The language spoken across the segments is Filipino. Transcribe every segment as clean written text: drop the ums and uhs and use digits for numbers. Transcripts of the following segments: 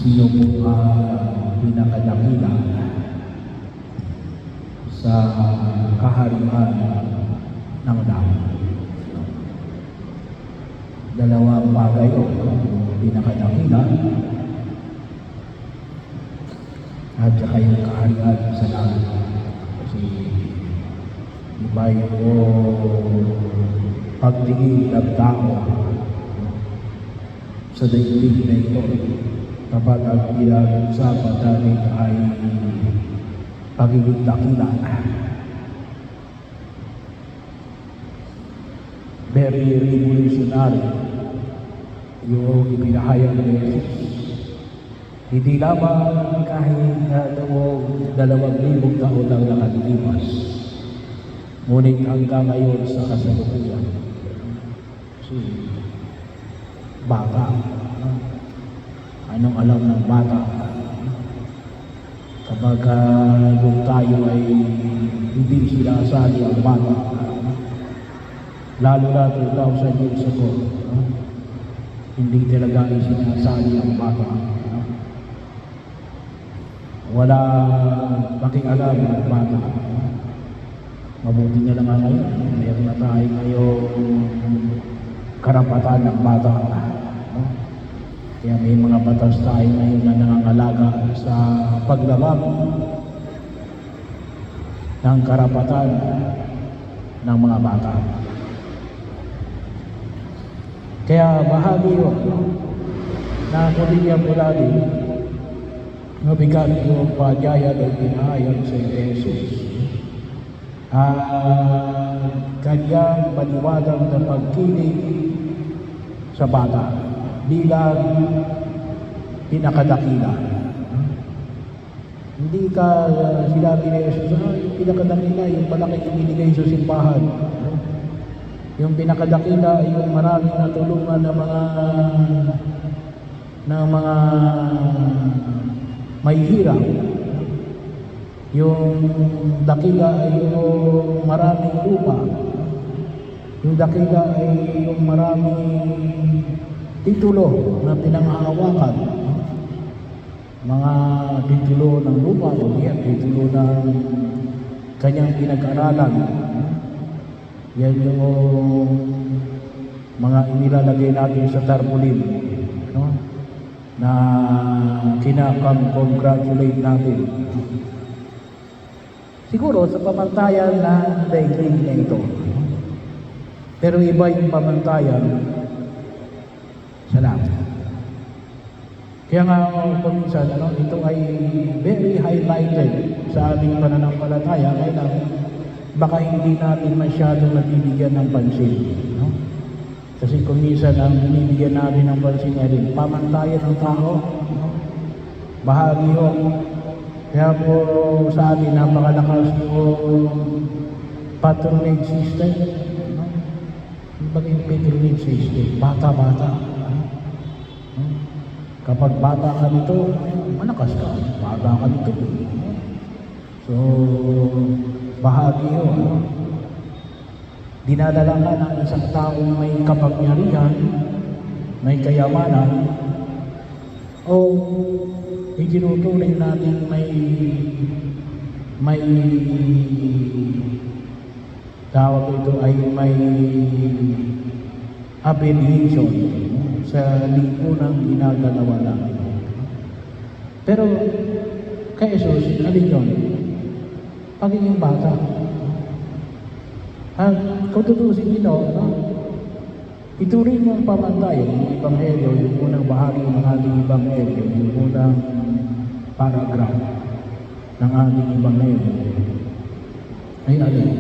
Sino po pinakadakila sa kaharian ng langit? Dalawang bagay o pinakadakila at saka yung kaharian sa langit. Kasi iba yung pagtingin ng tao sa daigdig na ito kapag ang pinag-usapan natin ay pagiging dakila. Very revolutionary yung ipinahayag ni Jesus. Hindi lamang kahit noong 2,000 taon lang nakalipas, ngunit hanggang ngayon sa kasalukuyan. Kasi bata, anong alam ng bata? Kapag kung tayo ay hindi sinasali ang bata, lalo na 2,000 years ago, hindi talaga sinasali ang bata. Wala pakialam ang bata. Mabuti na lang ngayon, mayroon na tayo ngayong karapatan ng bata. Kaya may mga batas tayo ngayon na nangangalaga sa paglabag ng karapatan ng mga bata. Kaya bahagi yun na kulinya mo lagi mabigat yung pagaya na pinahayag sa Jesus. Kanyang paniwagang na pagkilig sa bata bilang pinakadakila. Hindi ka sinabi ni Jesus, yung pinakadakila, yung malaking ibinigay sa simbahan. Yung pinakadakila, yung maraming natulungan ng mga may hirap. Yung dakila ay yung maraming lupa. Yung dakila ay yung maraming titulo na pinanghahawakan. Mga titulo ng lupa o titulo ng kanyang pinag-aralan. Yan yung mga inilalagay natin sa tarpaulin, no? Na kinakong-congratulate natin. Siguro sa pamantayan ng daigdig na ito. Pero iba yung pamantayan sa langit. Kaya nga kuminsan, ito ay very highlighted sa aming pananampalataya, kaya lang baka hindi natin masyadong nabibigyan ng pansin. No? Kasi kuminsan ang binibigyan natin ng pansin ay rin pamantayan ng tao. No? Bahagi yun. Kaya po sa amin napakalakas yung patronage system. No? Yung patronage system, bata-bata. Kapag bata ka nito, malakas ka. Bata ka nito. So, bahagi yun. Dinadala ka ng isang taong may kapangyarihan, may kayamanan, o itinutuloy natin may tawag ito ay may affiliation sa lipunang ginagalawa namin. Pero kay Jesus, alin yun? Pagiging bata. Kung tutusin nito, ituloy mo ang pamantayan ng Ebanghelyo, yung unang bahagi ng ating Ebanghelyo, yung unang paragraph ng ating Ebanghelyo. Ay alin?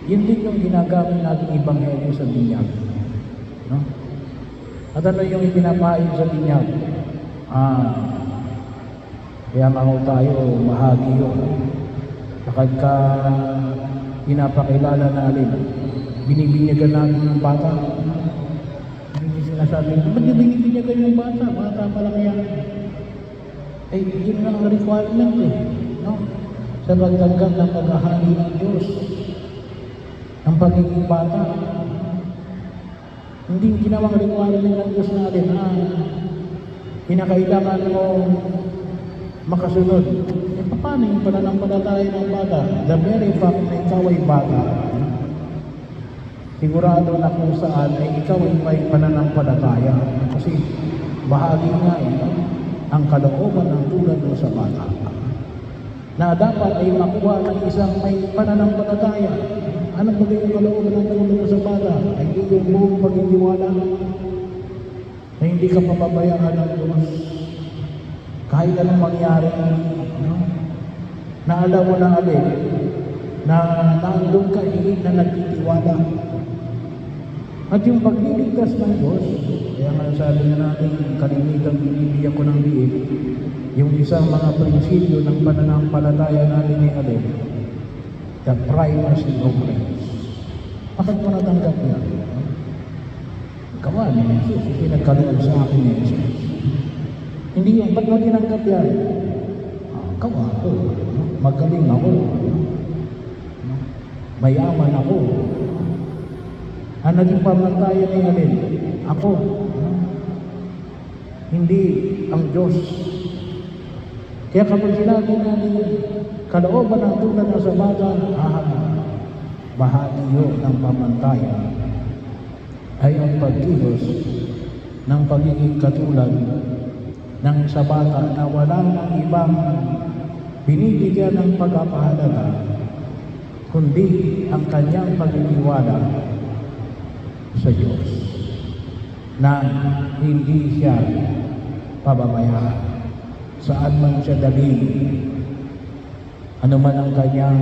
Yun din yung ginagamit nating Ebanghelyo sa binyag. No? At ano yung ipinapain sa binyag? Kaya mga tayo, bahagi yun. Kapag ka pinapakilala natin, binibinyagan natin ng bata. Hindi sinasabi, ba't binibinyagan yung bata? Bata pala kaya. Eh, yun lang ang requirement no? Sa pagtanggap ng paghahari ng Diyos. Ang pagiging bata. Hindi ginawang requirement ng Diyos natin kinakailangan mo makasunod. Paano yung pananampalataya ng bata? The very fact na ikaw ay bata, sigurado na kung saan ay ikaw ay may pananampalataya. Kasi bahagi nga ang kalooban ng tulad mo sa bata na dapat ay makuha ng isang may pananampalataya. Ano ba yung kalooban ng tulad mo sa bata? Ay yung buong pagtitiwala na hindi ka papabayaan ng Diyos kahit anong mangyari, na alam mo na alin na nandun ka higit na nagtitiwala. At yung pagliligtas ng Diyos, kaya nga sabi na natin, kalimitan binibigyan ko ng liit, yung isang mga prinsipyo ng pananampalataya natin ni alin, the primacy of grace. Bakit mo natanggap yan? Gawa ni Jesus, pinagkaloob sa akin ni Jesus. Hindi yung, ba't mo tinanggap yan? Gawa ko, magaling ako, mayaman ako. Ang naging pamantayan ni alin? Ako. Hindi ang Diyos. Kaya kapag sinabi natin, kalooban ng tulad ng sa bata, bahagi yun ng pamantayan ay ang pagkilos ng pagiging katulad ng sa bata na walang ibang binibigyan ng pagpapahalaga kundi ang kanyang pagtitiwala sa Diyos na hindi siya pababayaan saan man siya dalhin, ano man ang kanyang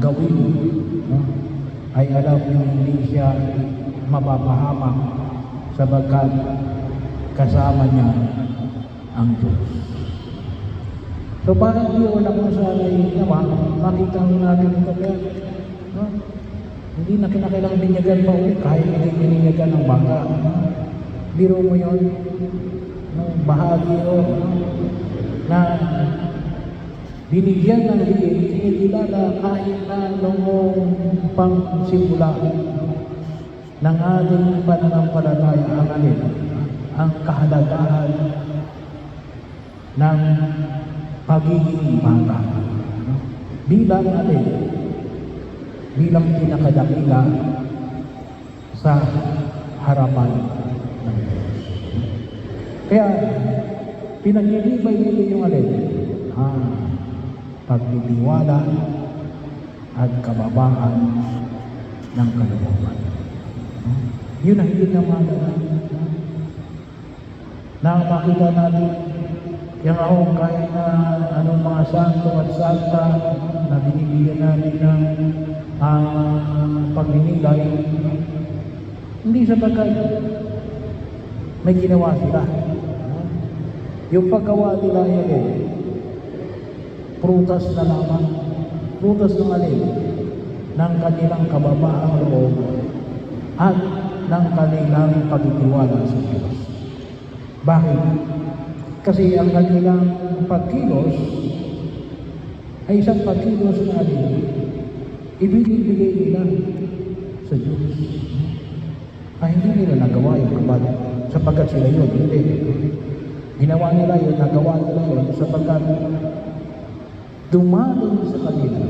gawin, ay alam niyo hindi siya mapapahamak sapagkat kasama niya ang Diyos. So parang yun ako sa naman, makita natin ito kaya, hindi na kinakailangan binyagan pa ulit kahit hindi bininyagan ng baka. Biro mo yun, bahagi yun, na binigyan ng liit, kinikilala kahit na noong pangsimula ng ating pananampalataya ang alin, ang kahalagahan ng pagiging bata. Bilang alin, bilang pinakadakila sa harapan ng Diyos. Kaya, pinaglilibay nito yung alin, pagtitiwala at kababaan ng kalooban. Yun ang hindi na mahalaga. Na makita natin yung ako kahit na anong mga santo at santa na binibigyan natin ng pagninilay, hindi sapagkat may ginawa sila. Yung paggawa nila yun prutas na lamang, prutas ng alin, ng kanilang kababaang loob at ng kanilang pagtitiwala sa Diyos. Bakit? Kasi ang kanilang pagkilos ay isang pagkilos na alin, ibinibigay nila sa Diyos. Ay hindi nila nagawa yung kabal sapagkat sila yun, hindi. Ginawa nila yun, nagawa nila yun sapagkat dumalong sa kanila.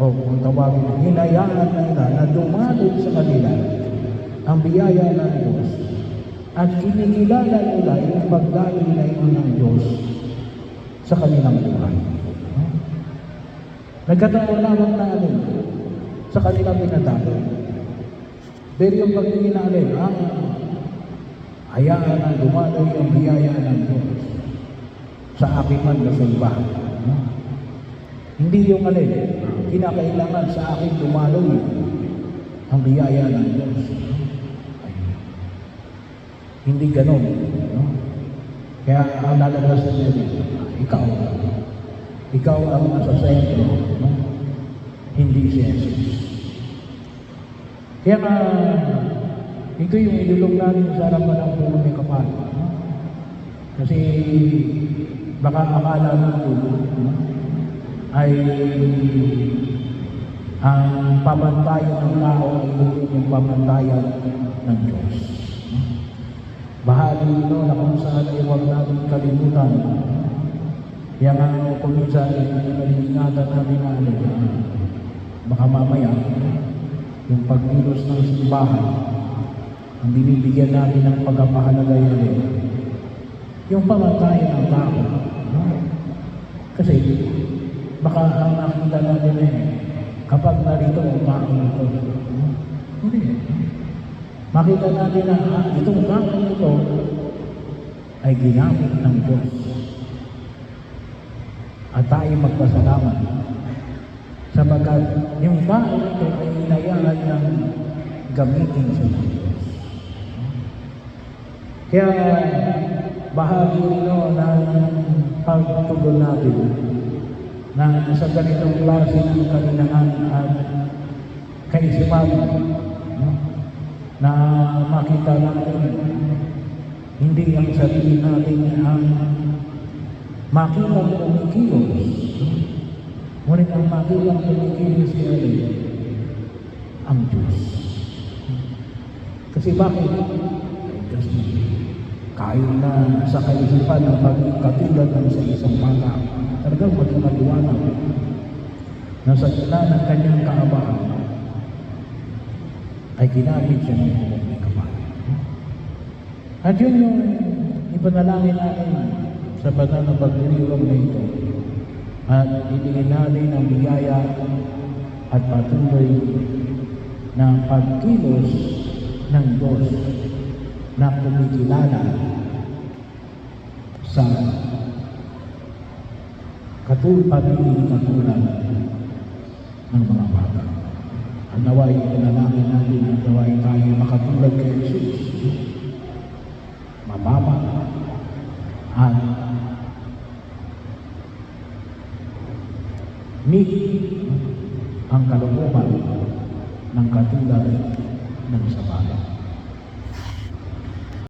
O kung tawagin, hinayaan nila na dumalong sa kanila ang biyaya ng Diyos at kinikilala nila yung pagdalo na yun ng Diyos sa kanilang buhay. Nagkataon lamang na alin sa kanilang pinadalo. Pero yung pagtingin na alin, hayaan na dumaloy ang biyaya ng Diyos sa akin man na sa iba. Hindi yung alin, kinakailangan sa akin dumaloy ang biyaya ng Diyos. Hindi ganon. Kaya ang lalabas na ikaw. Ikaw ang nasa sentro, hindi si Jesus. Kaya ito yung ilulong natin sa harapan ng puno ni Kapal. Kasi baka akala natin ay ang pamantayan ng tao ay yung pamantayan ng Diyos. bahagi ito na kung saan ay huwag natin kalimutan. Kaya nga kung minsan nalilingatan natin na baka mamaya yung pagkilos ng simbahan ang binibigyan natin ng pagpapahalaga yan yung pamatayan ng tao. Kasi baka ang nakita natin kapag narito ang tao nito, hindi. Makita natin na itong tao nito ay ginamit ng Diyos. At tayo magpasalamat sapagkat yung tao nito ay inayaan ng gamitin sa Diyos. Kaya bahagi nito ng pagtugon natin na sa ganitong klase ng kalinangan at kaisipan na makita natin hindi ang sabihin natin ang makitang kumikilos, ngunit ang makitang kumikilos ay ang Diyos. Kasi bakit? Kasi kahit na sa kaisipan ng pagkatulad ng sa isang bata, talagang magkakaliwanag na sa gila ng kanyang kaabahan ay ginamit siya ng may kapal. At yun yung ipanalangin natin sa banal na pagdiriwang na ito. At ibigin natin ang biyaya at patuloy na pagkilos ng Diyos na kumikilala sa pagiging katulad ng mga bata. Ang naway ipanalangin natin, ang naway tayo makatulad kay Jesus, mababa at meek ang kalooban ng katulad ng sa bata.